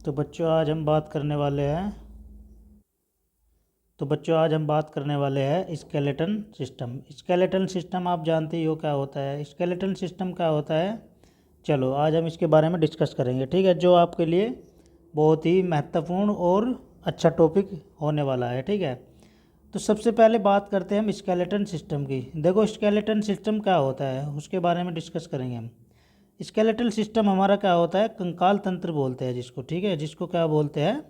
तो बच्चों आज हम बात करने वाले हैं स्केलेटन सिस्टम। स्केलेटन सिस्टम आप जानते ही हो क्या होता है। स्केलेटन सिस्टम क्या होता है, चलो आज हम इसके बारे में डिस्कस करेंगे, ठीक है, जो आपके लिए बहुत ही महत्वपूर्ण और अच्छा टॉपिक होने वाला है, ठीक है। तो सबसे पहले बात करते हैं हम स्केलेटन सिस्टम की। देखो स्केलेटन सिस्टम क्या होता है उसके बारे में डिस्कस करेंगे हम। स्केलेटल सिस्टम हमारा क्या होता है, कंकाल तंत्र बोलते हैं जिसको, ठीक है, जिसको क्या बोलते हैं,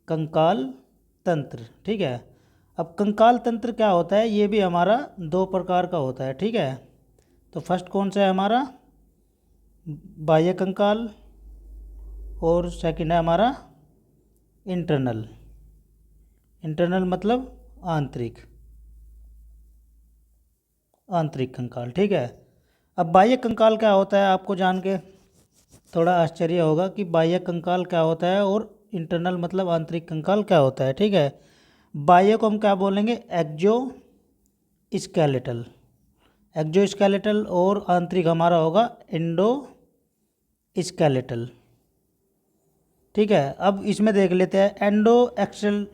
कंकाल तंत्र, ठीक है। अब कंकाल तंत्र क्या होता है, ये भी हमारा दो प्रकार का होता है, ठीक है। तो फर्स्ट कौन सा है हमारा, बाह्य कंकाल, और सेकंड है हमारा इंटरनल। इंटरनल मतलब आंतरिक, आंतरिक कंकाल, ठीक है। अब बाह्य कंकाल क्या होता है, आपको जान के थोड़ा आश्चर्य होगा कि बाह्य कंकाल क्या होता है और इंटरनल मतलब आंतरिक कंकाल क्या होता है, ठीक है। बाह्य को हम क्या बोलेंगे, एक्जो स्केलेटल, एक्जो स्केलेटल, और आंतरिक हमारा होगा एंडो स्केलेटल, ठीक है। अब इसमें देख लेते हैं एंडो एक्सल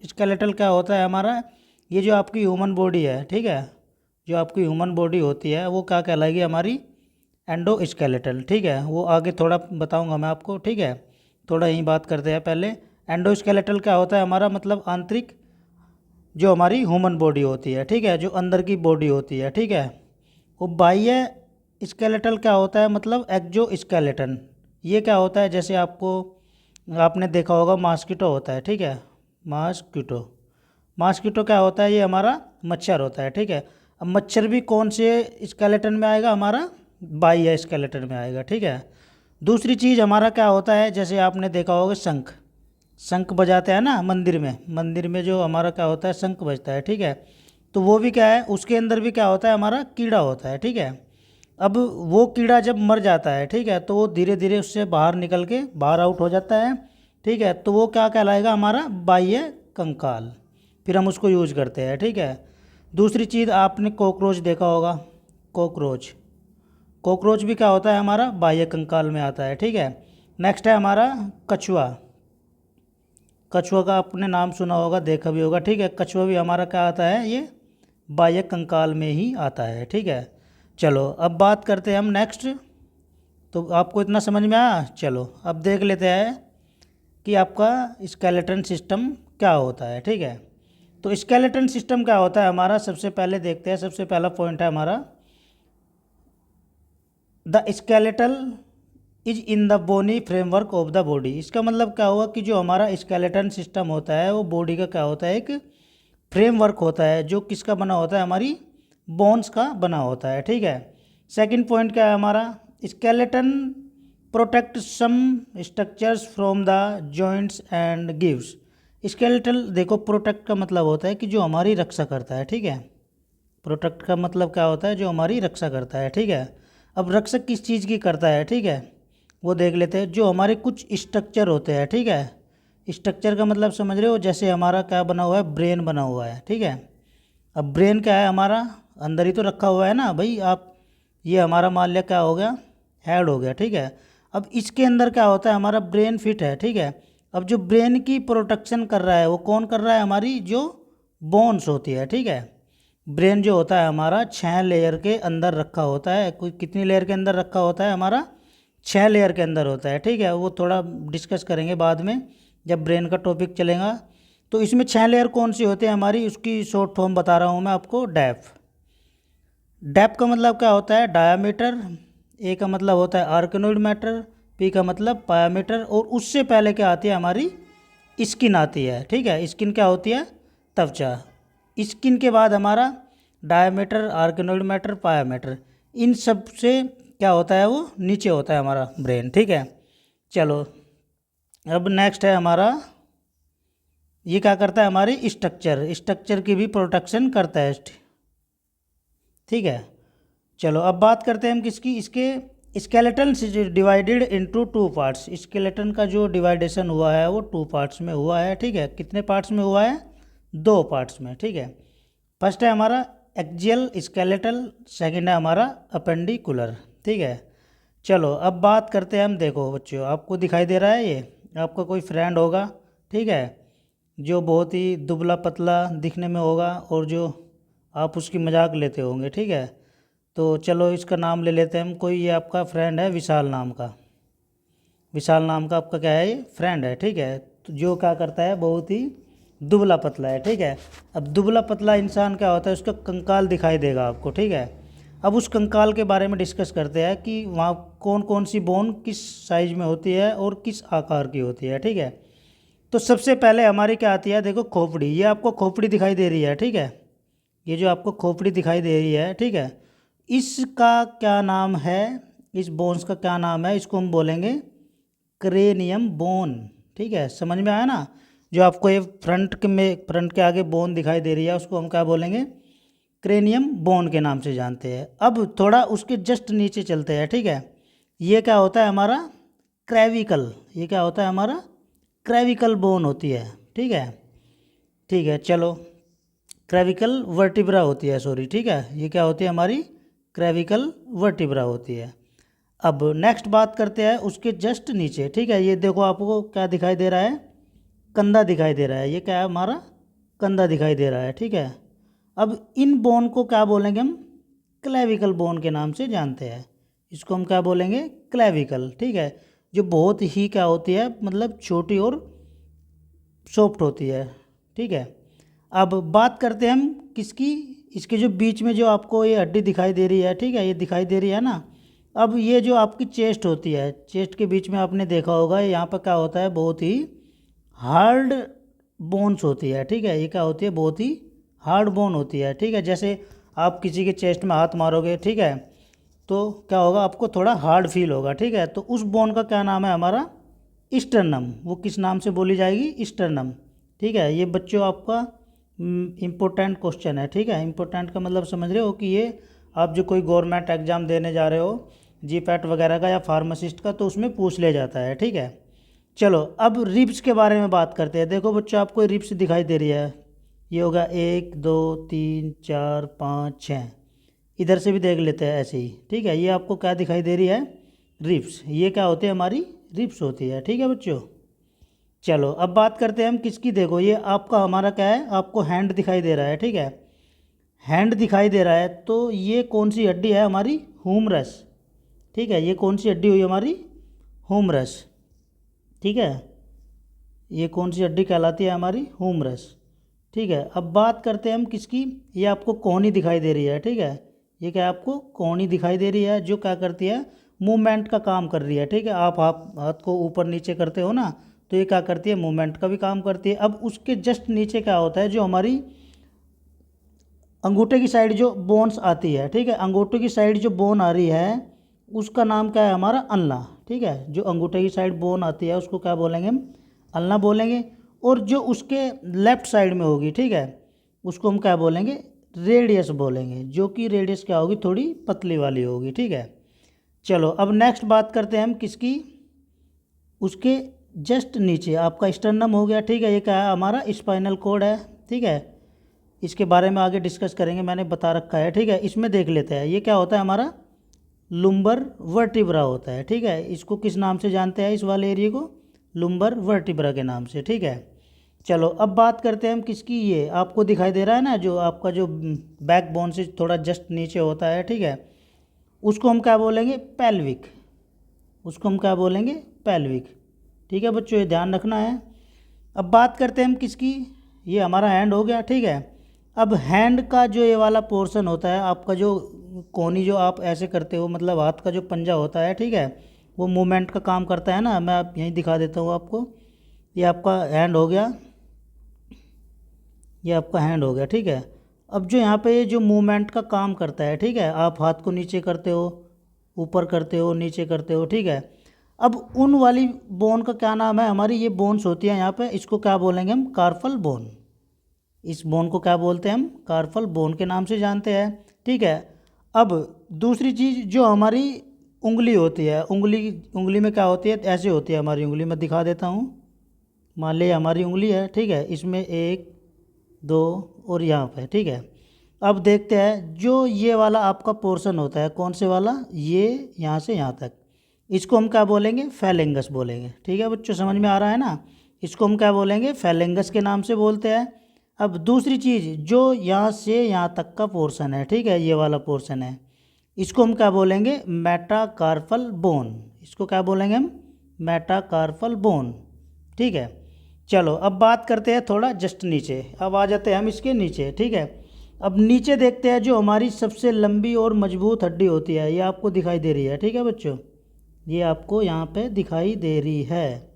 स्केलेटल क्या होता है हमारा। ये जो आपकी ह्यूमन बॉडी है, ठीक है, जो आपकी ह्यूमन बॉडी होती है वो क्या कहलाएगी, हमारी एंडो स्केलेटल, ठीक है। वो आगे थोड़ा बताऊंगा मैं आपको, ठीक है। थोड़ा यहीं बात करते हैं पहले। एंडो स्केलेटल क्या होता है हमारा, मतलब आंतरिक जो हमारी ह्यूमन बॉडी होती है, ठीक है, जो अंदर की बॉडी होती है, ठीक है। वो बाह्य स्केलेटल क्या होता है, मतलब एक्जो स्केलेटन। ये क्या होता है, जैसे आपने देखा होगा मॉस्किटो होता है, ठीक है, मॉस्किटो। मॉस्किटो क्या होता है, ये हमारा मच्छर होता है, ठीक है। अब मच्छर भी कौन से स्केलेटन में आएगा, हमारा बाह्य स्केलेटन में आएगा, ठीक है। दूसरी चीज़ हमारा क्या होता है, जैसे आपने देखा होगा शंख, शंख बजाते हैं ना मंदिर में, मंदिर में जो हमारा क्या होता है, शंख बजता है, ठीक है। तो वो भी क्या है, उसके अंदर भी क्या होता है, हमारा कीड़ा होता है, ठीक है। अब वो कीड़ा जब मर जाता है, ठीक है, तो वो धीरे धीरे उससे बाहर निकल के बाहर आउट हो जाता है, ठीक है। तो वो क्या कहलाएगा, हमारा बाह्य कंकाल। फिर हम उसको यूज करते हैं, ठीक है। दूसरी चीज़ आपने कॉकरोच देखा होगा, कॉकरोच, कॉकरोच भी क्या होता है, हमारा बाह्य कंकाल में आता है, ठीक है। नेक्स्ट है हमारा कछुआ। कछुआ का आपने नाम सुना होगा, देखा भी होगा, ठीक है। कछुआ भी हमारा क्या आता है, ये बाह्य कंकाल में ही आता है, ठीक है। चलो अब बात करते हैं हम नेक्स्ट। तो आपको इतना समझ में आया, चलो अब देख लेते हैं कि आपका स्केलेटन सिस्टम क्या होता है, ठीक है। तो स्केलेटन सिस्टम क्या होता है हमारा, सबसे पहले देखते हैं। सबसे पहला पॉइंट है हमारा, the skeletal is in the bony framework of the body. इसका मतलब क्या हुआ कि जो हमारा स्केलेटन सिस्टम होता है वो बॉडी का क्या होता है, एक फ्रेमवर्क होता है, जो किसका बना होता है, हमारी बोन्स का बना होता है, ठीक है। सेकंड पॉइंट क्या है हमारा, skeleton protect some structures from the joints and gives. Skeletal देखो, प्रोटेक्ट का मतलब होता है कि जो हमारी रक्षा करता है, ठीक है। प्रोटेक्ट का मतलब क्या होता है, जो हमारी रक्षा करता है, ठीक है। अब रक्षक किस चीज़ की करता है, ठीक है, वो देख लेते हैं। जो हमारे कुछ स्ट्रक्चर होते हैं, ठीक है, स्ट्रक्चर का मतलब समझ रहे हो, जैसे हमारा क्या बना हुआ है, ब्रेन बना हुआ है, ठीक है। अब ब्रेन क्या है, हमारा अंदर ही तो रखा हुआ है ना भाई आप, ये हमारा मान लिया क्या हो गया, हेड हो गया, ठीक है। अब इसके अंदर क्या होता है, हमारा ब्रेन फिट है, ठीक है। अब जो ब्रेन की प्रोटेक्शन कर रहा है वो कौन कर रहा है, हमारी जो बोन्स होती है, ठीक है। ब्रेन जो होता है हमारा 6 लेयर के अंदर रखा होता है। कोई कितनी लेयर के अंदर रखा होता है, हमारा 6 लेयर के अंदर होता है, ठीक है। वो थोड़ा डिस्कस करेंगे बाद में जब ब्रेन का टॉपिक चलेगा। तो इसमें 6 लेयर कौन सी होती है हमारी, उसकी शॉर्ट फॉर्म बता रहा हूँ मैं आपको, डैप। डैप का मतलब क्या होता है, डायामीटर। ए का मतलब होता है आर्कनोइड मैटर। पी का मतलब पायामीटर। और उससे पहले क्या आती है, हमारी स्किन आती है, ठीक है। स्किन क्या होती है, त्वचा। स्किन के बाद हमारा डायामीटर, आर्कनोइड मैटर, पायामीटर। इन सब से क्या होता है, वो नीचे होता है हमारा ब्रेन, ठीक है। चलो अब नेक्स्ट है हमारा, ये क्या करता है, हमारी स्ट्रक्चर, स्ट्रक्चर की भी प्रोटेक्शन करता है, ठीक है। चलो अब बात करते हैं हम किसकी, इसके skeleton divided into 2 parts. Skeleton का जो डिवाइडेशन हुआ है वो 2 पार्ट्स में हुआ है, ठीक है। कितने पार्ट्स में हुआ है, 2 पार्ट्स में, ठीक है। फर्स्ट है हमारा एक्जियल स्केलेटल, सेकंड है हमारा अपेंडिकुलर, ठीक है। चलो अब बात करते हैं हम, देखो बच्चों आपको दिखाई दे रहा है ये आपका कोई फ्रेंड होगा, ठीक है, जो बहुत ही दुबला पतला दिखने में होगा और जो आप उसकी मजाक लेते होंगे, ठीक है। तो चलो इसका नाम ले लेते हैं हम, कोई ये आपका फ्रेंड है विशाल नाम का। विशाल नाम का आपका क्या है, ये फ्रेंड है, ठीक है। तो जो क्या करता है, बहुत ही दुबला पतला है, ठीक है। अब दुबला पतला इंसान क्या होता है, उसका कंकाल दिखाई देगा आपको, ठीक है। अब उस कंकाल के बारे में डिस्कस करते हैं कि वहाँ कौन कौन सी बोन किस साइज में होती है और किस आकार की होती है, ठीक है। तो सबसे पहले हमारी क्या आती है, देखो खोपड़ी, ये आपको खोपड़ी दिखाई दे रही है, ठीक है। ये जो आपको खोपड़ी दिखाई दे रही है, ठीक है, इसका क्या नाम है, इस बोन्स का क्या नाम है, इसको हम बोलेंगे क्रेनियम बोन, ठीक है। समझ में आया ना। जो आपको ये फ्रंट के आगे बोन दिखाई दे रही है, उसको हम क्या बोलेंगे, क्रेनियम बोन के नाम से जानते हैं। अब थोड़ा उसके जस्ट नीचे चलते हैं, ठीक है। ये क्या होता है हमारा क्रेविकल, ये क्या होता है हमारा क्रेविकल बोन होती है, ठीक है। ठीक है, चलो क्रेविकल वर्टिब्रा होती है, सॉरी, ठीक है। ये क्या होती है हमारी क्रेविकल वर्टिब्रा होती है। अब नेक्स्ट बात करते हैं उसके जस्ट नीचे, ठीक है। ये देखो आपको क्या दिखाई दे रहा है, कंधा दिखाई दे रहा है, ये क्या है हमारा कंधा दिखाई दे रहा है, ठीक है। अब इन बोन को क्या बोलेंगे हम, क्लेविकल बोन के नाम से जानते हैं। इसको हम क्या बोलेंगे, क्लेविकल, ठीक है। जो बहुत ही क्या होती है, मतलब छोटी और सॉफ्ट होती है, ठीक है। अब बात करते हैं हम किसकी, इसके जो बीच में जो आपको ये हड्डी दिखाई दे रही है, ठीक है, ये दिखाई दे रही है ना। अब ये जो आपकी चेस्ट होती है, चेस्ट के बीच में आपने देखा होगा यहाँ पर क्या होता है, बहुत ही हार्ड बोन्स होती है, ठीक है। ये क्या होती है, बहुत ही हार्ड बोन होती है, ठीक है। जैसे आप किसी के चेस्ट में हाथ मारोगे, ठीक है, तो क्या होगा, आपको थोड़ा हार्ड फील होगा, ठीक है। तो उस बोन का क्या नाम है हमारा, स्टर्नम। वो किस नाम से बोली जाएगी, स्टर्नम, ठीक है। ये बच्चों आपका इम्पोर्टेंट क्वेश्चन है, ठीक है। इम्पोर्टेंट का मतलब समझ रहे हो कि ये आप जो कोई गवर्नमेंट एग्ज़ाम देने जा रहे हो, जीपैट वगैरह का या फार्मासिस्ट का, तो उसमें पूछ ले जाता है, ठीक है। चलो अब रिब्स के बारे में बात करते हैं। देखो बच्चों, आपको रिब्स दिखाई दे रही है, ये होगा 1 2 3 4 5 6, इधर से भी देख लेते हैं ऐसे ही, ठीक है। ये आपको क्या दिखाई दे रही है, रिब्स, ये क्या होती है हमारी रिब्स होती है, ठीक है बच्चों। चलो अब बात करते हैं हम किसकी, देखो ये आपका हमारा क्या है, आपको हैंड दिखाई दे रहा है, ठीक है। हैंड दिखाई दे रहा है, तो ये कौन सी हड्डी है हमारी, ह्यूमरस, ठीक है। ये कौन सी हड्डी हुई हमारी, ह्यूमरस, ठीक है। ये कौन सी हड्डी कहलाती है हमारी, ह्यूमरस, ठीक है। अब बात करते हैं हम किसकी, ये आपको कोहनी दिखाई दे रही है, ठीक है। ये क्या आपको कोहनी दिखाई दे रही है, जो क्या करती है, मूवमेंट का काम कर रही है, ठीक है। आप हाथ को ऊपर नीचे करते हो ना, तो ये क्या करती है, मूवमेंट का भी काम करती है। अब उसके जस्ट नीचे क्या होता है, जो हमारी अंगूठे की साइड जो बोन्स आती है, ठीक है, अंगूठे की साइड जो बोन आ रही है, उसका नाम क्या है हमारा, अल्ना, ठीक है। जो अंगूठे की साइड बोन आती है उसको क्या बोलेंगे हम, अल्ना बोलेंगे। और जो उसके लेफ्ट साइड में होगी, ठीक है, उसको हम क्या बोलेंगे, रेडियस बोलेंगे, जो कि रेडियस क्या होगी, थोड़ी पतली वाली होगी, ठीक है। चलो अब नेक्स्ट बात करते हैं हम किसकी, उसके जस्ट नीचे आपका स्टर्नम हो गया, ठीक है। ये क्या है हमारा स्पाइनल कोड है, ठीक है। इसके बारे में आगे डिस्कस करेंगे, मैंने बता रखा है, ठीक है। इसमें देख लेते हैं, ये क्या होता है हमारा लुम्बर वर्टिब्रा होता है, ठीक है। इसको किस नाम से जानते हैं, इस वाले एरिया को लुम्बर वर्टिब्रा के नाम से, ठीक है। चलो अब बात करते हैं हम किसकी, ये आपको दिखाई दे रहा है ना, जो आपका जो बैक बोन से थोड़ा जस्ट नीचे होता है, ठीक है, उसको हम क्या बोलेंगे, पेल्विक, उसको हम क्या बोलेंगे, पेल्विक, ठीक है बच्चों, ये ध्यान रखना है। अब बात करते हैं हम किसकी, ये हमारा हैंड हो गया, ठीक है। अब हैंड का जो ये वाला पोर्शन होता है आपका, जो कोहनी जो आप ऐसे करते हो, मतलब हाथ का जो पंजा होता है, ठीक है, वो मूवमेंट का काम करता है ना। मैं आप यहीं दिखा देता हूँ आपको, ये आपका हैंड हो गया, ये आपका हैंड हो गया, ठीक है। अब जो यहाँ पे ये जो मूवमेंट का काम करता है, ठीक है, आप हाथ को नीचे करते हो, ऊपर करते हो, नीचे करते हो, ठीक है। अब उन वाली बोन का क्या नाम है, हमारी ये बोन्स होती है यहाँ पे, इसको क्या बोलेंगे हम, कार्पल बोन। इस बोन को क्या बोलते हैं हम, कार्पल बोन के नाम से जानते हैं, ठीक है। अब दूसरी चीज़ जो हमारी उंगली होती है, उंगली उंगली में क्या होती है, ऐसे होती है हमारी उंगली, मैं दिखा देता हूँ। मान लीजिए हमारी उंगली है, ठीक है, इसमें 1 2 और यहाँ पे, ठीक है। अब देखते हैं जो ये वाला आपका पोर्शन होता है, कौन से वाला, ये यहाँ से यहाँ तक, इसको हम क्या बोलेंगे, फैलेंगस बोलेंगे। ठीक है बच्चों, समझ में आ रहा है ना। इसको हम क्या बोलेंगे, फैलेंगस के नाम से बोलते हैं। अब दूसरी चीज़, जो यहाँ से यहाँ तक का पोर्शन है, ठीक है, ये वाला पोर्शन है, इसको हम क्या बोलेंगे, मेटाकार्पल बोन। इसको क्या बोलेंगे हम, मेटाकार्पल बोन। ठीक है, चलो अब बात करते हैं थोड़ा जस्ट नीचे। अब आ जाते हैं हम इसके नीचे। ठीक है, अब नीचे देखते हैं जो हमारी सबसे लंबी और मजबूत हड्डी होती है, ये आपको दिखाई दे रही है। ठीक है बच्चों, ये आपको यहाँ पे दिखाई दे रही है।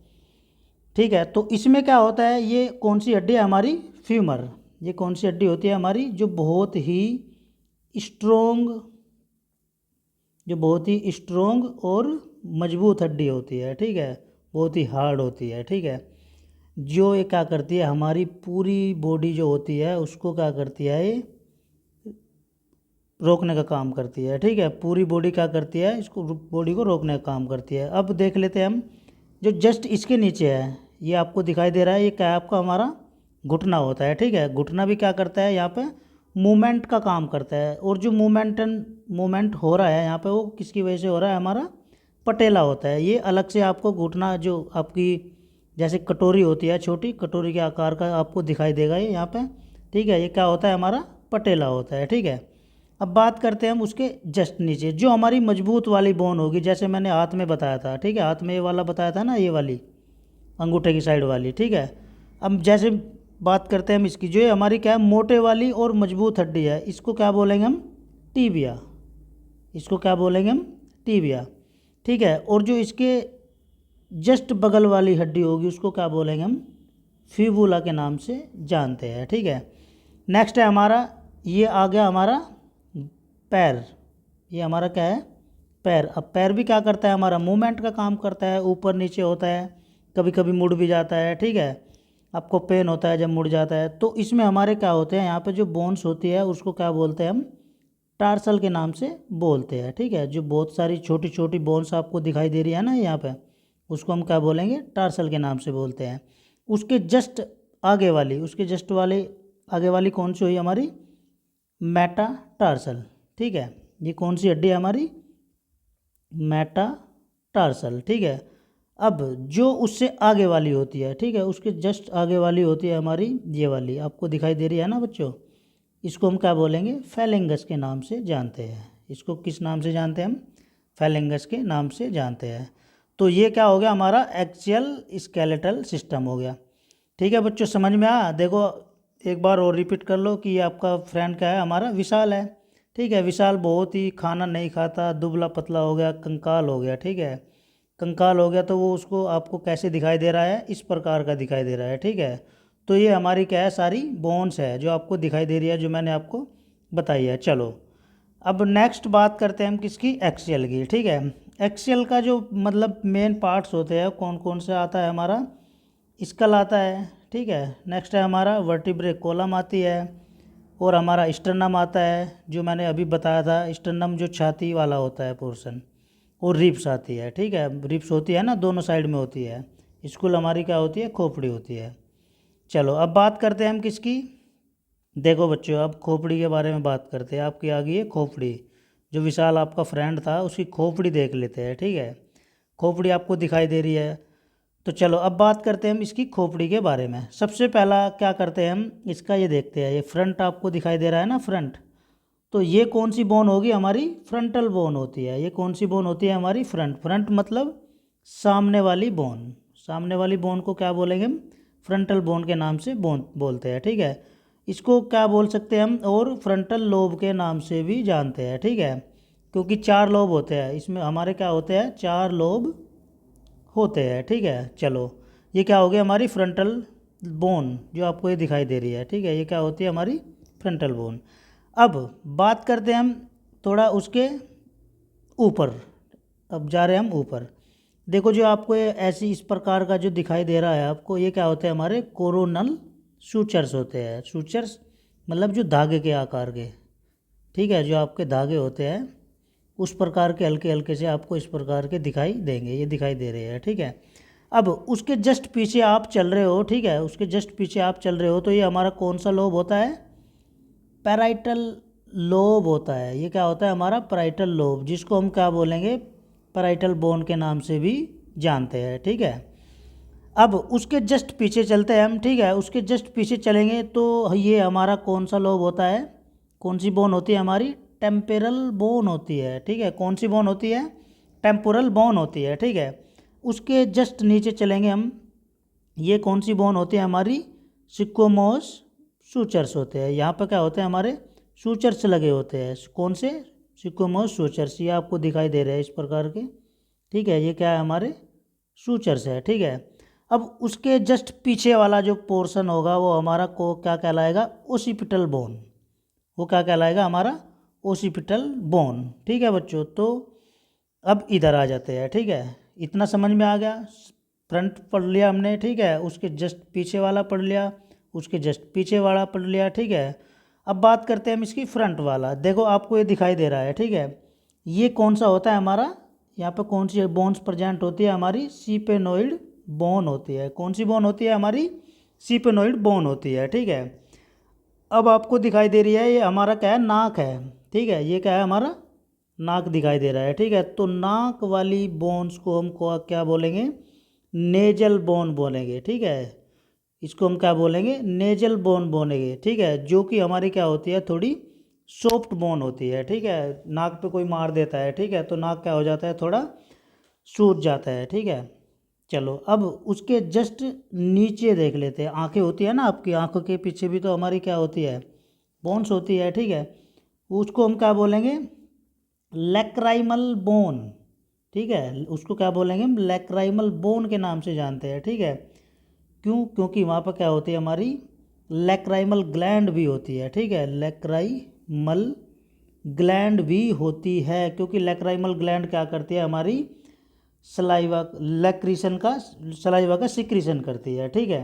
ठीक है, तो इसमें क्या होता है, ये कौन सी हड्डी है हमारी, फ्यूमर। ये कौन सी हड्डी होती है हमारी, जो बहुत ही स्ट्रोंग, जो बहुत ही स्ट्रोंग और मजबूत हड्डी होती है। ठीक है, बहुत ही हार्ड होती है। ठीक है, जो ये क्या करती है, हमारी पूरी बॉडी जो होती है उसको क्या करती है, ये रोकने का काम करती है। ठीक है, पूरी बॉडी क्या करती है, इसको बॉडी को रोकने का काम करती है। अब देख लेते हैं हम, जो जस्ट इसके नीचे है, ये आपको दिखाई दे रहा है, ये क्या है आपका, हमारा घुटना होता है। ठीक है, घुटना भी क्या करता है, यहाँ पे मूवमेंट का काम करता है। और जो मूवमेंट हो रहा है यहाँ पे, वो किसकी वजह से हो रहा है, हमारा पटेला होता है। ये अलग से आपको घुटना, जो आपकी जैसे कटोरी होती है, छोटी कटोरी के आकार का आपको दिखाई देगा ये यहाँ पे। ठीक है, ये क्या होता है, हमारा पटेला होता है। ठीक है, अब बात करते हैं हम उसके जस्ट नीचे, जो हमारी मजबूत वाली बोन होगी, जैसे मैंने हाथ में बताया था। ठीक है, हाथ में ये वाला बताया था ना, ये वाली अंगूठे की साइड वाली। ठीक है, अब जैसे बात करते हैं हम इसकी, जो ये हमारी क्या है, मोटे वाली और मजबूत हड्डी है, इसको क्या बोलेंगे हम, टीबिया। इसको क्या बोलेंगे हम, टीबिया। ठीक है, और जो इसके जस्ट बगल वाली हड्डी होगी, उसको क्या बोलेंगे हम, फिबुला के नाम से जानते हैं। ठीक है, नेक्स्ट है हमारा, ये आ गया हमारा पैर। ये हमारा क्या है, पैर। अब पैर भी क्या करता है, हमारा मूवमेंट का काम करता है, ऊपर नीचे होता है, कभी कभी मुड़ भी जाता है। ठीक है, आपको पेन होता है जब मुड़ जाता है। तो इसमें हमारे क्या होते हैं, यहाँ पे जो बोन्स होती है उसको क्या बोलते हैं हम, टार्सल के नाम से बोलते हैं। ठीक है, जो बहुत सारी छोटी छोटी बोन्स आपको दिखाई दे रही है ना यहाँ पे, उसको हम क्या बोलेंगे, टार्सल के नाम से बोलते हैं। उसके जस्ट आगे वाली, उसके जस्ट वाले आगे वाली कौन सी हुई हमारी, मेटाटार्सल। ठीक है, ये कौन सी हड्डी है हमारी, मेटाटार्सल। ठीक है, अब जो उससे आगे वाली होती है, ठीक है, उसके जस्ट आगे वाली होती है हमारी ये वाली, आपको दिखाई दे रही है ना बच्चों, इसको हम क्या बोलेंगे, फैलेंगस के नाम से जानते हैं। इसको किस नाम से जानते हैं हम, फैलेंगस के नाम से जानते हैं। तो ये क्या हो गया, हमारा एक्सियल स्केलेटल सिस्टम हो गया। ठीक है बच्चों, समझ में आया। देखो एक बार और रिपीट कर लो कि आपका फ्रेंड क्या है, हमारा विशाल है। ठीक है, विशाल बहुत ही खाना नहीं खाता, दुबला पतला हो गया, कंकाल हो गया। ठीक है, कंकाल हो गया, तो वो उसको आपको कैसे दिखाई दे रहा है, इस प्रकार का दिखाई दे रहा है। ठीक है, तो ये हमारी क्या है, सारी बोन्स है जो आपको दिखाई दे रही है, जो मैंने आपको बताई है। चलो अब नेक्स्ट बात करते हैं हम किसकी, एक्सियल की। ठीक है, एक्सियल का जो मतलब मेन पार्ट्स होते हैं, कौन कौन से आता है, हमारा स्कल आता है। ठीक है, नेक्स्ट है हमारा वर्टिब्रे कोलम आती है, और हमारा स्टर्नम आता है, जो मैंने अभी बताया था, स्टर्नम जो छाती वाला होता है पोर्शन, और रिप्स आती है। ठीक है, रिप्स होती है ना, दोनों साइड में होती है। स्कूल हमारी क्या होती है, खोपड़ी होती है। चलो अब बात करते हैं हम किसकी, देखो बच्चों, अब खोपड़ी के बारे में बात करते हैं। आपकी आ गई है खोपड़ी, जो विशाल आपका फ्रेंड था उसकी खोपड़ी देख लेते हैं। ठीक है, खोपड़ी आपको दिखाई दे रही है। तो चलो अब बात करते हैं हम इसकी खोपड़ी के बारे में। सबसे पहला क्या करते हैं हम, इसका ये देखते हैं, ये फ्रंट आपको दिखाई दे रहा है ना, फ्रंट। तो ये कौन सी बोन होगी हमारी, फ्रंटल बोन होती है। ये कौन सी बोन होती है हमारी, फ्रंट। फ्रंट मतलब सामने वाली बोन। सामने वाली बोन को क्या बोलेंगे हम, फ्रंटल बोन के नाम से बोन बोलते हैं। ठीक है, इसको क्या बोल सकते हैं हम, और फ्रंटल लोब के नाम से भी जानते हैं। ठीक है, क्योंकि 4 लोब होते हैं इसमें, हमारे क्या होते हैं, 4 लोब होते हैं। ठीक है, चलो ये क्या हो गया, हमारी फ्रंटल बोन जो आपको ये दिखाई दे रही है। ठीक है, ये क्या होती है, हमारी फ्रंटल बोन। अब बात करते हैं हम थोड़ा उसके ऊपर। अब जा रहे हैं हम ऊपर। देखो जो आपको ये ऐसी इस प्रकार का जो दिखाई दे रहा है आपको, ये क्या होते हैं, हमारे कोरोनल सूचर्स होते हैं। सूचर्स मतलब जो धागे के आकार के, ठीक है, जो आपके धागे होते हैं उस प्रकार के, हल्के हल्के से आपको इस प्रकार के दिखाई देंगे, ये दिखाई दे रहे हैं। ठीक है, अब उसके जस्ट पीछे आप चल रहे हो। ठीक है, उसके जस्ट पीछे आप चल रहे हो, तो ये हमारा कौन सा लोब होता है, पैराइटल लोब होता है। ये क्या होता है, हमारा पैराइटल लोब, जिसको हम क्या बोलेंगे, पैराइटल बोन के नाम से भी जानते हैं, ठीक है। अब उसके जस्ट पीछे चलते हैं हम, ठीक है। उसके जस्ट पीछे चलेंगे तो ये हमारा कौन सा लोब होता है, कौन सी बोन होती है हमारी, टेम्पोरल बोन होती है, ठीक है। कौन सी बोन होती है, टेम्पोरल बोन होती है, ठीक है। उसके जस्ट नीचे चलेंगे हम, ये कौन सी बोन होती है हमारी, सिक्कोमोस सूचर्स होते हैं। यहाँ पर क्या होते हैं हमारे, सूचर्स लगे होते हैं, कौन से, सिक्कोमोस सूचर्स, ये आपको दिखाई दे रहे हैं इस प्रकार के, ठीक है। ये क्या है हमारे सूचर्स है, ठीक है। अब उसके जस्ट पीछे वाला जो पोर्शन होगा वो हमारा को क्या कहलाएगा, ओसिपिटल बोन, वो क्या कहलाएगा हमारा ओसिपिटल बोन, ठीक है बच्चों। तो अब इधर आ जाते हैं, ठीक है। इतना समझ में आ गया, फ्रंट पढ़ लिया हमने, ठीक है। उसके जस्ट पीछे वाला पढ़ लिया, उसके जस्ट पीछे वाला पढ़ लिया, ठीक है। अब बात करते हैं हम इसकी फ्रंट वाला। देखो आपको ये दिखाई दे रहा है, ठीक है। ये कौन सा होता है हमारा, यहाँ पे कौन सी बोन्स प्रेजेंट होती है हमारी, सीपेनोइड बोन होती है। कौन सी बोन होती है हमारी, सीपेनोइड बोन होती है, ठीक है। अब आपको दिखाई दे रही है ये हमारा क्या है, नाक है, ठीक है। ये क्या है हमारा नाक दिखाई दे रहा है, ठीक है। तो नाक वाली बोन्स को हम क्या बोलेंगे, नेजल बोन बोलेंगे, ठीक है। इसको हम क्या बोलेंगे, नेजल बोन बोलेंगे, ठीक है। जो कि हमारी क्या होती है, थोड़ी सॉफ्ट बोन होती है, ठीक है। नाक पे कोई मार देता है, ठीक है, तो नाक क्या हो जाता है, थोड़ा सूज जाता है, ठीक है। चलो अब उसके जस्ट नीचे देख लेते हैं, आंखें होती है ना आपकी, आंखों के पीछे भी तो हमारी क्या होती है, बोन्स होती है, ठीक है। उसको हम क्या बोलेंगे, लैक्राइमल बोन, ठीक है। उसको क्या बोलेंगे हम, लैक्राइमल बोन के नाम से जानते हैं, ठीक है। क्यों, क्योंकि वहाँ पर क्या होती है हमारी लैक्राइमल ग्लैंड भी होती है, ठीक है। लैक्राइमल ग्लैंड भी होती है, क्योंकि लैक्राइमल ग्लैंड क्या करती है हमारी सलाइवा लैक्रीशन का, सलाइवा का सिक्रीशन करती है, ठीक है।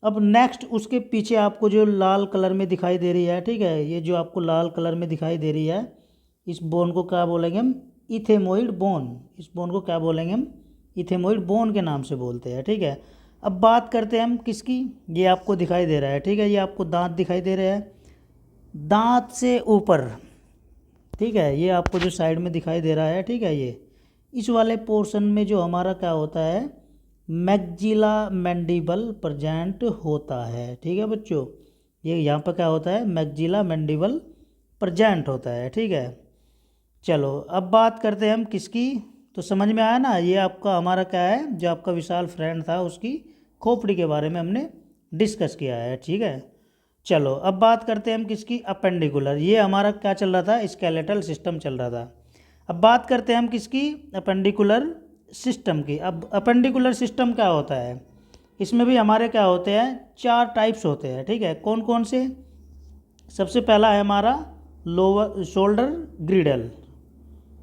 अब नेक्स्ट उसके पीछे आपको जो लाल कलर में दिखाई दे रही है, ठीक है, ये जो आपको लाल कलर में दिखाई दे रही है, इस बोन को क्या बोलेंगे हम, इथेमोइड बोन। इस बोन को क्या बोलेंगे हम, इथेमोइड बोन के नाम से बोलते हैं, ठीक है। अब बात करते हैं हम किसकी, ये आपको दिखाई दे रहा है, ठीक है। ये आपको दांत दिखाई दे रहे हैं, दांत से ऊपर, ठीक है। ये आपको जो साइड में दिखाई दे रहा है, ठीक है, ये इस वाले पोर्शन में जो हमारा क्या होता है, मैक्जिला मैंडिबल प्रेजेंट होता है, ठीक है बच्चों। ये यहाँ पर क्या होता है, मैक्जिला मैंडिबल प्रेजेंट होता है, ठीक है। चलो अब बात करते हैं हम किसकी, तो समझ में आया ना, ये आपका हमारा क्या है, जो आपका विशाल फ्रेंड था उसकी खोपड़ी के बारे में हमने डिस्कस किया है, ठीक है। चलो अब बात करते हैं हम किसकी, अपेंडिकुलर। ये हमारा क्या चल रहा था, स्केलेटल सिस्टम चल रहा था। अब बात करते हैं हम किसकी, अपेंडिकुलर सिस्टम की। अब अपेंडिकुलर सिस्टम क्या होता है, इसमें भी हमारे क्या होते हैं, 4 टाइप्स होते हैं, ठीक है। कौन कौन से, सबसे पहला है हमारा लोअर शोल्डर ग्रिडल।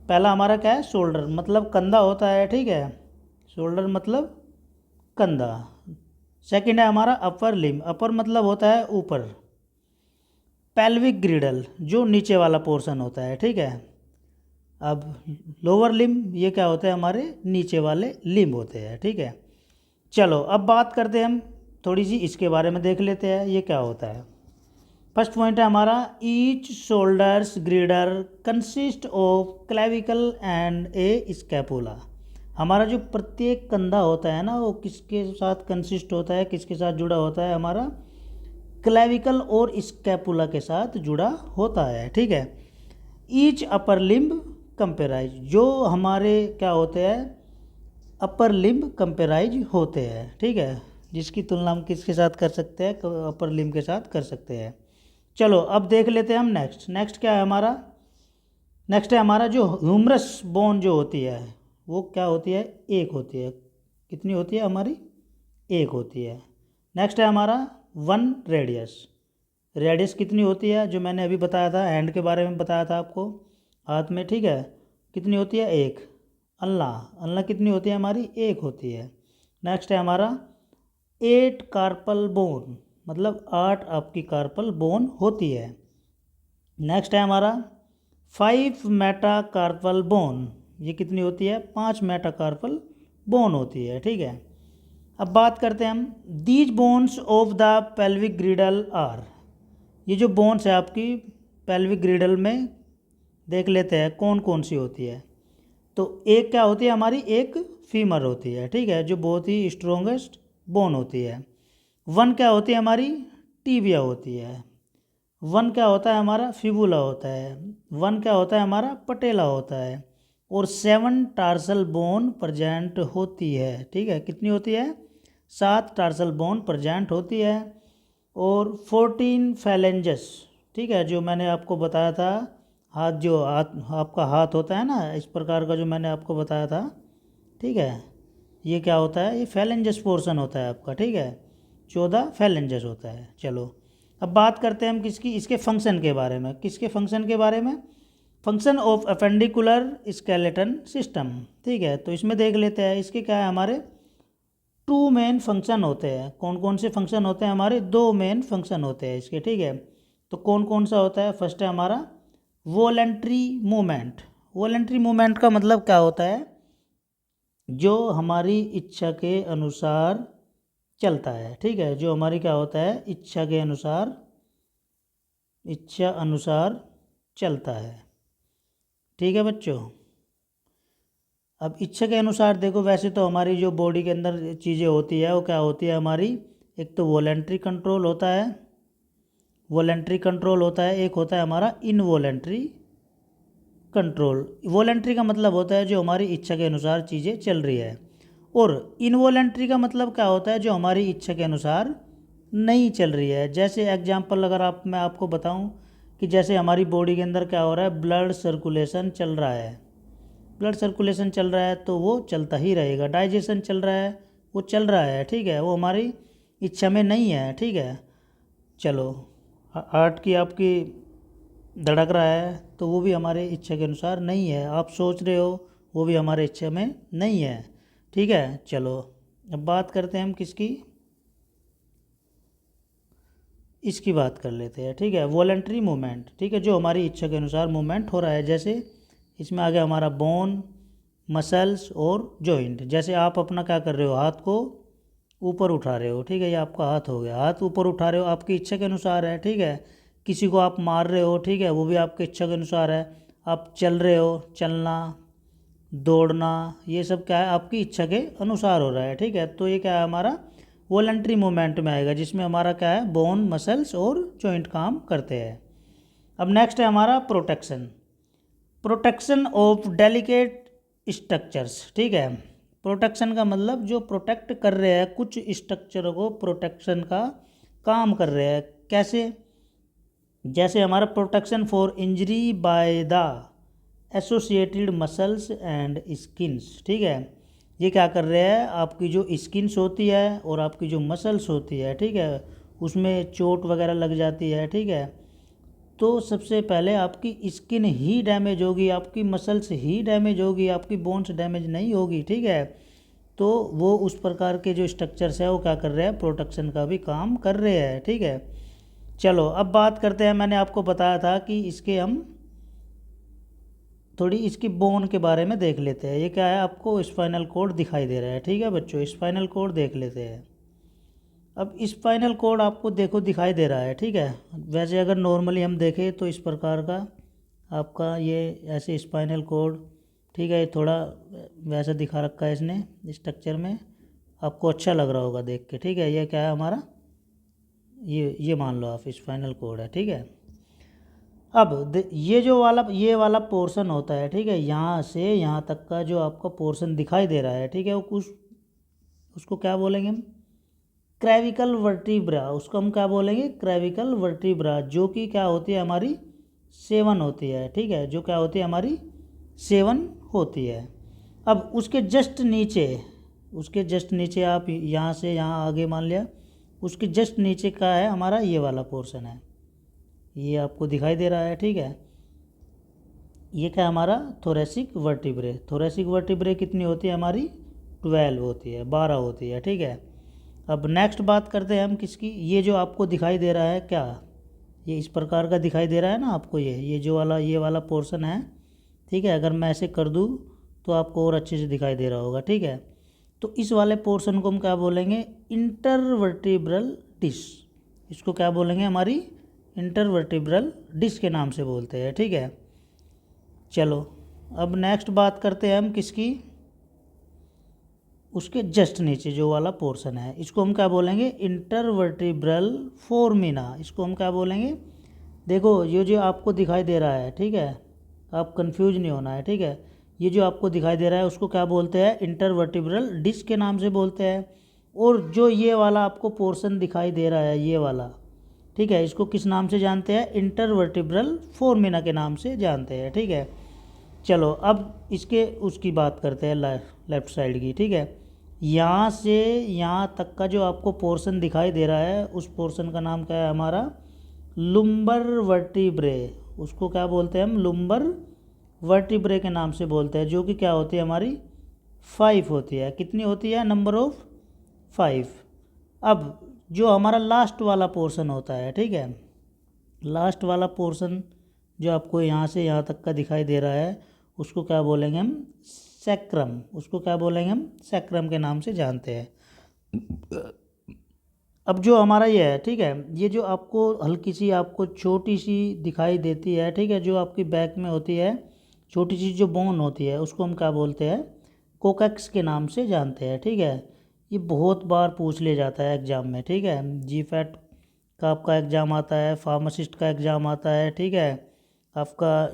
पहला हमारा क्या है, शोल्डर मतलब कंधा होता है, ठीक है, शोल्डर मतलब कंधा। सेकंड है हमारा अपर लिम्ब, अपर मतलब होता है ऊपर। पेल्विक ग्रिडल जो नीचे वाला पोर्शन होता है, ठीक है। अब लोअर लिम्ब, ये क्या होते हैं हमारे नीचे वाले लिम्ब होते हैं, ठीक है। चलो अब बात करते हैं हम थोड़ी सी इसके बारे में देख लेते हैं ये क्या होता है। फर्स्ट पॉइंट है हमारा, each shoulders girdle consist of clavicle and a scapula. हमारा जो प्रत्येक कंधा होता है ना, वो किसके साथ कंसिस्ट होता है, किसके साथ जुड़ा होता है, हमारा क्लेविकल और स्कैपुला के साथ जुड़ा होता है, ठीक है। ईच अपर लिम्ब कंपेराइज, जो हमारे क्या होते हैं, अपर लिम्ब कंपेराइज होते हैं, ठीक है। जिसकी तुलना हम किसके साथ कर सकते हैं, अपर लिम्ब के साथ कर सकते हैं। चलो अब देख लेते हैं हम नेक्स्ट क्या है हमारा, नेक्स्ट है हमारा जो ह्यूमरस बोन जो होती है वो क्या होती है, एक होती है। कितनी होती है हमारी, एक होती है। नेक्स्ट है हमारा 1 रेडियस, रेडियस कितनी होती है, जो मैंने अभी बताया था, हैंड के बारे में बताया था आपको, हाथ में, ठीक है, कितनी होती है, एक। अल्लाह कितनी होती है हमारी, एक होती है। नेक्स्ट है हमारा 8 कार्पल बोन, मतलब 8 आपकी कार्पल बोन होती है। नेक्स्ट है हमारा 5 मेटाकार्पल बोन, ये कितनी होती है, 5 मेटाकार्पल बोन होती है, ठीक है। अब बात करते हैं हम, these bones of the pelvic girdle are, ये जो बोन्स है आपकी पेल्विक ग्रिडल में, देख लेते हैं कौन कौन सी होती है। तो एक क्या होती है हमारी, एक फीमर होती है, ठीक है, जो बहुत ही स्ट्रोंगेस्ट बोन होती है। वन क्या होती है हमारी, टीबिया होती है। वन क्या होता है हमारा, फिबुला होता है। वन क्या होता है हमारा, पटेला होता है। और 7 टार्सल बोन प्रेजेंट होती है, ठीक है, कितनी होती है, 7 टार्सल बोन प्रेजेंट होती है। और 14 फैलेंजस, ठीक है, जो मैंने आपको बताया था, हाथ, जो हाथ आपका हाथ होता है ना इस प्रकार का, जो मैंने आपको बताया था, ठीक है, ये क्या होता है, ये फैलेंजस पोर्शन होता है आपका, ठीक है, 14 फैलेंजस होता है। चलो अब बात करते हैं हम किसकी, इसके फंक्शन के बारे में। किसके फंक्शन के बारे में, function of appendicular skeleton system, ठीक है। तो इसमें देख लेते हैं इसके क्या है, हमारे 2 मेन फंक्शन होते हैं। कौन कौन से फंक्शन होते हैं हमारे, 2 मेन फंक्शन होते हैं इसके, ठीक है। तो कौन कौन सा होता है, फर्स्ट है हमारा वॉलेंट्री मूवमेंट। वॉलेंट्री मूवमेंट का मतलब क्या होता है, जो हमारी इच्छा के अनुसार चलता है, ठीक है, जो हमारी क्या होता है, इच्छा के अनुसार, इच्छा अनुसार चलता है, ठीक है बच्चों। अब इच्छा के अनुसार देखो, वैसे तो हमारी जो बॉडी के अंदर चीज़ें होती है वो क्या होती है हमारी, एक तो वॉलेंट्री कंट्रोल होता है, वॉलेंट्री कंट्रोल होता है, एक होता है हमारा इनवॉलेंट्री कंट्रोल। वॉलेंट्री का मतलब होता है जो हमारी इच्छा के अनुसार चीज़ें चल रही है, और इनवॉलेंट्री का मतलब क्या होता है, जो हमारी इच्छा के अनुसार नहीं चल रही है। जैसे एग्जांपल अगर मैं आपको बताऊं कि जैसे हमारी बॉडी के अंदर क्या हो रहा है, ब्लड सर्कुलेशन चल रहा है, ब्लड सर्कुलेशन चल रहा है तो वो चलता ही रहेगा। डाइजेशन चल रहा है, वो चल रहा है, ठीक है, वो हमारी इच्छा में नहीं है, ठीक है। चलो, हार्ट की आपकी धड़क रहा है तो वो भी हमारे इच्छा के अनुसार नहीं है। आप सोच रहे हो, वो भी हमारे इच्छा में नहीं है, ठीक है। चलो अब बात करते हैं हम किसकी, इसकी बात कर लेते हैं, ठीक है, वॉलेंट्री मूवमेंट, ठीक है, जो हमारी इच्छा के अनुसार मूवमेंट हो रहा है। जैसे इसमें आ गया हमारा बोन, मसल्स और जॉइंट। जैसे आप अपना क्या कर रहे हो, हाथ को ऊपर उठा रहे हो, ठीक है, ये आपका हाथ हो गया, हाथ ऊपर उठा रहे हो, आपकी इच्छा के अनुसार है, ठीक है। किसी को आप मार रहे हो, ठीक है, वो भी आपकी इच्छा के अनुसार है। आप चल रहे हो, चलना, दौड़ना, ये सब क्या है, आपकी इच्छा के अनुसार हो रहा है, ठीक है। तो ये क्या है हमारा, वॉलंटरी मूवमेंट में आएगा, जिसमें हमारा क्या है, बोन, मसल्स और जॉइंट काम करते हैं। अब नेक्स्ट है हमारा protection, protection of delicate structures, ठीक है। प्रोटेक्शन का मतलब जो प्रोटेक्ट कर रहे हैं, कुछ स्ट्रक्चरों को प्रोटेक्शन का काम कर रहे हैं। कैसे, जैसे हमारा protection for injury by the associated muscles and skins, ठीक है। ये क्या कर रहे हैं, आपकी जो स्किन्स होती है और आपकी जो मसल्स होती है, ठीक है, उसमें चोट वगैरह लग जाती है, ठीक है। तो सबसे पहले आपकी स्किन ही डैमेज होगी, आपकी मसल्स ही डैमेज होगी, आपकी बोन्स डैमेज नहीं होगी, ठीक है। तो वो उस प्रकार के जो स्ट्रक्चर्स है वो क्या कर रहे हैं, प्रोटेक्शन का भी काम कर रहे हैं, ठीक है। चलो अब बात करते हैं, मैंने आपको बताया था कि इसके हम थोड़ी इसकी बोन के बारे में देख लेते हैं। ये क्या है, आपको स्पाइनल कॉर्ड दिखाई दे रहा है, ठीक है बच्चों, स्पाइनल कॉर्ड देख लेते हैं। अब स्पाइनल कॉर्ड आपको देखो दिखाई दे रहा है, ठीक है। वैसे अगर नॉर्मली हम देखें तो इस प्रकार का आपका ये ऐसे स्पाइनल कॉर्ड, ठीक है, ये थोड़ा वैसा दिखा रखा है इसने स्ट्रक्चर में, आपको अच्छा लग रहा होगा देख के, ठीक है। ये क्या है हमारा, ये मान लो आप स्पाइनल कॉर्ड है, ठीक है। अब ये वाला पोर्शन होता है, ठीक है, यहाँ से यहाँ तक का जो आपका पोर्शन दिखाई दे रहा है, ठीक है, वो उसको क्या बोलेंगे हम, क्रेविकल वर्टिब्रा, उसको हम क्या बोलेंगे, क्रेविकल वर्टिब्रा, जो कि क्या होती है हमारी, सेवन होती है, ठीक है, जो क्या होती है हमारी, सेवन होती है। अब उसके जस्ट नीचे आप यहाँ से यहाँ आगे मान लिया, उसके जस्ट नीचे का है हमारा ये वाला पोर्शन है, ये आपको दिखाई दे रहा है, ठीक है। ये क्या हमारा थोरेसिक वर्टिब्रे, थोरेसिक वर्टिब्रे कितनी होती है हमारी, 12 होती है, 12 होती है, ठीक है। अब नेक्स्ट बात करते हैं हम किसकी, ये जो आपको दिखाई दे रहा है क्या, ये इस प्रकार का दिखाई दे रहा है ना आपको, ये जो वाला ये वाला पोर्शन है, ठीक है। अगर मैं ऐसे कर दूँ तो आपको और अच्छे से दिखाई दे रहा होगा, ठीक है। तो इस वाले पोर्शन को हम क्या बोलेंगे, इंटरवर्टिब्रल डिश, इसको क्या बोलेंगे, हमारी इंटरवर्टिब्रल डिश के नाम से बोलते हैं, ठीक है। चलो अब नेक्स्ट बात करते हैं हम किसकी, उसके जस्ट नीचे जो वाला पोर्शन है, इसको हम क्या बोलेंगे, इंटरवर्टिब्रल फोर्मिना। इसको हम क्या बोलेंगे, देखो ये जो आपको दिखाई दे रहा है, ठीक है, आप कंफ्यूज नहीं होना है, ठीक है। ये जो आपको दिखाई दे रहा है उसको क्या बोलते हैं, इंटरवर्टिब्रल डिस्क के नाम से बोलते हैं। और जो ये वाला आपको पोर्शन दिखाई दे रहा है, ये वाला, ठीक है, इसको किस नाम से जानते हैं, इंटरवर्टिब्रल फोर्मिना के नाम से जानते हैं, ठीक है। चलो अब इसके उसकी बात करते हैं लेफ्ट साइड की, ठीक है। यहाँ से यहाँ तक का जो आपको पोर्शन दिखाई दे रहा है, उस पोर्शन का नाम क्या है हमारा, लुम्बर वर्टिब्रे। उसको क्या बोलते हैं हम, लुम्बर वर्टिब्रे के नाम से बोलते हैं, जो कि क्या होती है हमारी 5 होती है। कितनी होती है, नंबर ऑफ 5। अब जो हमारा लास्ट वाला पोर्शन होता है, ठीक है, लास्ट वाला पोर्शन जो आपको यहाँ से यहाँ तक का दिखाई दे रहा है, उसको क्या बोलेंगे हम, सैक्रम। उसको क्या बोलेंगे हम, सैक्रम के नाम से जानते हैं। अब जो हमारा ये है, ठीक है, ये जो आपको हल्की सी आपको छोटी सी दिखाई देती है, ठीक है, जो आपकी बैक में होती है, छोटी सी जो बोन होती है, उसको हम क्या बोलते हैं, कोकैक्स के नाम से जानते हैं, ठीक है। ये बहुत बार पूछ लिया जाता है एग्ज़ाम में, ठीक है। जी फैट का आपका एग्ज़ाम आता है, फार्मासिस्ट का एग्ज़ाम आता है, ठीक है, आपका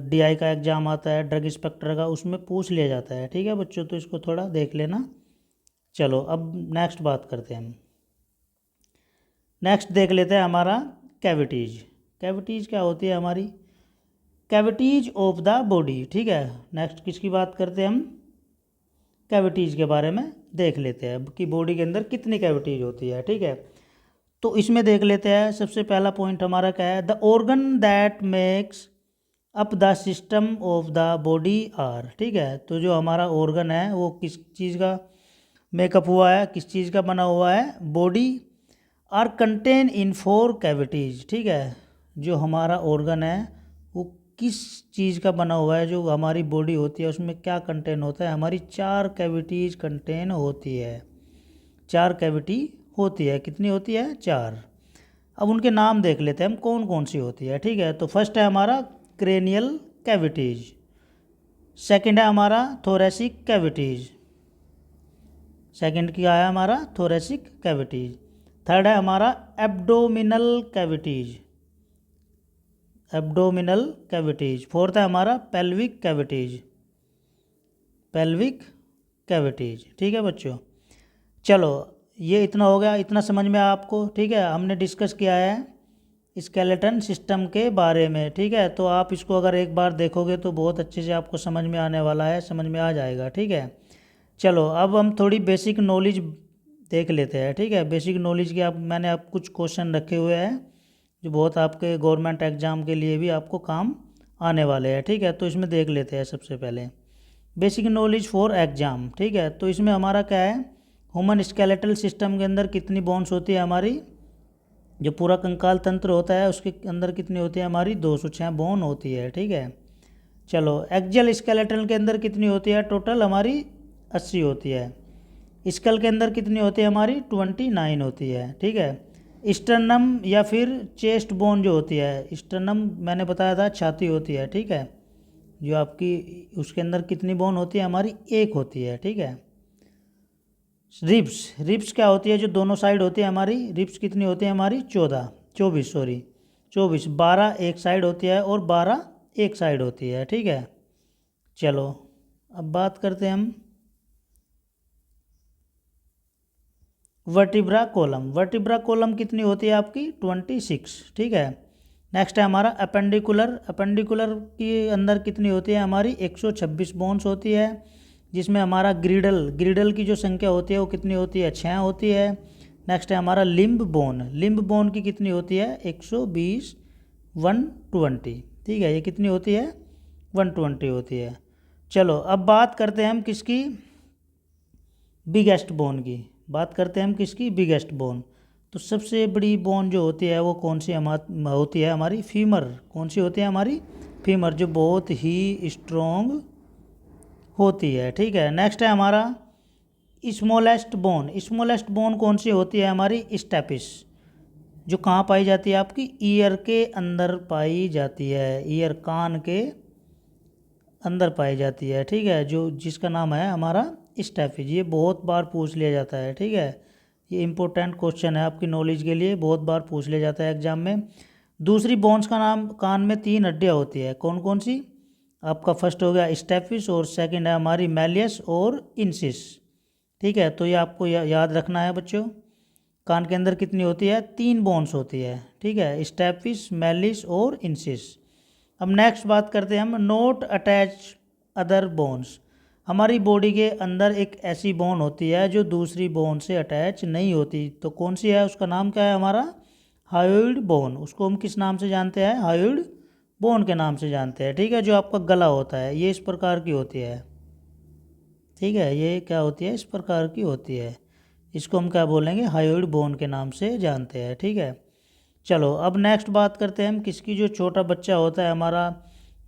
डीआई का एग्ज़ाम आता है, ड्रग इंस्पेक्टर का, उसमें पूछ लिया जाता है, ठीक है बच्चों, तो इसको थोड़ा देख लेना। चलो अब नेक्स्ट बात करते हैं हम, नेक्स्ट देख लेते हैं हमारा कैविटीज़। कैविटीज़ क्या होती है हमारी, कैविटीज़ ऑफ द बॉडी, ठीक है। नेक्स्ट किसकी बात करते हैं हम, कैविटीज़ के बारे में देख लेते हैं कि बॉडी के अंदर कितनी कैविटीज़ होती है, ठीक है। तो इसमें देख लेते हैं, सबसे पहला पॉइंट हमारा क्या है, the organ that makes up the system of the body are, ठीक है। तो जो हमारा ऑर्गन है वो किस चीज़ का मेकअप हुआ है, किस चीज़ का बना हुआ है, body, are contain in 4 cavities, ठीक है। जो हमारा ऑर्गन है वो किस चीज़ का बना हुआ है, जो हमारी बॉडी होती है उसमें क्या कंटेन होता है, हमारी 4 कैविटीज़ कंटेन होती है, 4 कैविटी होती है। कितनी होती है, 4। अब उनके नाम देख लेते हैं हम कौन कौन सी होती है, ठीक है। तो फर्स्ट है हमारा क्रेनियल कैविटीज़, सेकंड है हमारा थोरेसिक कैविटीज़, सेकंड क्या है हमारा, थोरेसिक कैविटीज़। थर्ड है हमारा abdominal cavities, abdominal cavities. Fourth है हमारा पेल्विक कैविटीज़, पेल्विक कैविटीज़, ठीक है बच्चों। चलो ये इतना हो गया, इतना समझ में आया आपको, ठीक है। हमने डिस्कस किया है स्केलेटन सिस्टम के बारे में, ठीक है। तो आप इसको अगर एक बार देखोगे तो बहुत अच्छे से आपको समझ में आने वाला है, समझ में आ जाएगा, ठीक है। चलो अब हम थोड़ी बेसिक नॉलेज देख लेते हैं, ठीक है। बेसिक नॉलेज के आप मैंने आप कुछ क्वेश्चन रखे हुए हैं जो बहुत आपके गवर्नमेंट एग्ज़ाम के लिए भी आपको काम आने वाले हैं, ठीक है। तो इसमें देख लेते हैं सबसे पहले बेसिक नॉलेज फॉर एग्ज़ाम, ठीक है। तो इसमें हमारा क्या है, ह्यूमन स्केलेटल सिस्टम के अंदर कितनी बोन्स होती है हमारी, जो पूरा कंकाल तंत्र होता है उसके अंदर कितनी होती है हमारी, 206 बोन होती है, ठीक है। चलो एक्जियल स्केलेटन के अंदर कितनी होती है, टोटल हमारी 80 होती है। स्कल के अंदर कितनी होती है हमारी, 29 होती है, ठीक है। स्टर्नम या फिर चेस्ट बोन जो होती है, स्टर्नम मैंने बताया था छाती होती है, ठीक है। जो आपकी उसके अंदर कितनी बोन होती है हमारी, 1 होती है, ठीक है। रिब्स, रिब्स क्या होती है, जो दोनों साइड होती है हमारी, रिब्स कितनी होती है हमारी, 24 12 एक साइड होती है और 12 एक साइड होती है, ठीक है। चलो अब बात करते हैं हम वर्टिब्रा कॉलम। वर्टिब्रा कॉलम कितनी होती है आपकी, 26, ठीक है। नेक्स्ट है हमारा अपेंडिकुलर, अपेंडिकुलर के अंदर कितनी होती है हमारी, 126 बोन्स होती है, जिसमें हमारा ग्रिडल, ग्रिडल की जो संख्या होती है वो कितनी होती है, 6 होती है। नेक्स्ट है हमारा लिम्ब बोन, लिम्ब बोन की कितनी होती है, 120, 120, ठीक है। ये कितनी होती है, 120 होती है। चलो अब बात करते हैं हम किसकी, बिगेस्ट बोन की, बात करते हैं हम किसकी, बिगेस्ट बोन। तो सबसे बड़ी बोन जो होती है वो कौन सी होती है हमारी, फीमर। कौन सी होती है हमारी, फीमर, जो बहुत ही स्ट्रॉन्ग होती है, ठीक है। नेक्स्ट है हमारा स्मॉलेस्ट बोन, स्मॉलेस्ट बोन कौन सी होती है हमारी, स्टेपिस, जो कहाँ पाई जाती है आपकी, ईयर के अंदर पाई जाती है, ईयर कान के अंदर पाई जाती है, ठीक है, जो जिसका नाम है हमारा स्टैफिज। ये बहुत बार पूछ लिया जाता है, ठीक है, ये इंपॉर्टेंट क्वेश्चन है आपकी नॉलेज के लिए, बहुत बार पूछ लिया जाता है एग्जाम में। दूसरी बोन्स का नाम, कान में 3 हड्डियाँ होती है, कौन कौन सी? आपका फर्स्ट हो गया स्टैफिस, और सेकंड है हमारी मैलियस और इंसिस, ठीक है। तो ये आपको याद रखना है बच्चों। कान के अंदर कितनी होती है? 3 बोन्स होती है, ठीक है, स्टैफिस, मैलिस और इंसिस। अब नेक्स्ट बात करते हैं हम, नोट अटैच अदर बोन्स। हमारी बॉडी के अंदर एक ऐसी बोन होती है जो दूसरी बोन से अटैच नहीं होती, तो कौन सी है? उसका नाम क्या है हमारा? Hyoid bone. उसको हम किस नाम से जानते हैं? हायोइड बोन के नाम से जानते हैं, ठीक है। जो आपका गला होता है ये इस प्रकार की होती है, ठीक है, ये क्या होती है? इस प्रकार की होती है। इसको हम क्या बोलेंगे? हायोइड बोन के नाम से जानते हैं, ठीक है। चलो अब नेक्स्ट बात करते हैं हम किसकी। जो छोटा बच्चा होता है हमारा,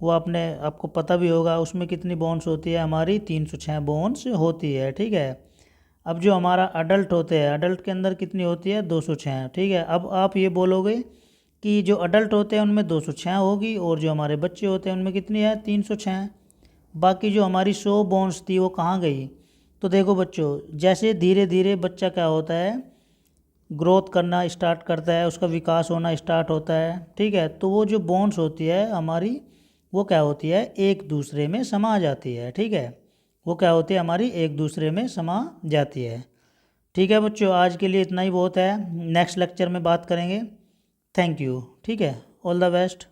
वो आपको पता भी होगा, उसमें कितनी बोन्स होती है? हमारी 306 बोन्स होती है, ठीक है। अब जो हमारा अडल्ट होते हैं, अडल्ट के अंदर कितनी होती है? 206, ठीक है। अब आप ये बोलोगे कि जो अडल्ट होते हैं उनमें 206 होगी, और जो हमारे बच्चे होते हैं उनमें कितनी है? 306। बाकी जो हमारी 100 बोन्स थी वो कहाँ गई? तो देखो बच्चों, जैसे धीरे धीरे बच्चा क्या होता है, ग्रोथ करना स्टार्ट करता है, उसका विकास होना स्टार्ट होता है, ठीक है, तो वो जो बोन्स होती है हमारी, वो क्या होती है? एक दूसरे में समा जाती है, ठीक है। वो क्या होती है? हमारी एक दूसरे में समा जाती है, ठीक है बच्चों। आज के लिए इतना ही बहुत है, नेक्स्ट लेक्चर में बात करेंगे। थैंक यू, ठीक है, ऑल द बेस्ट।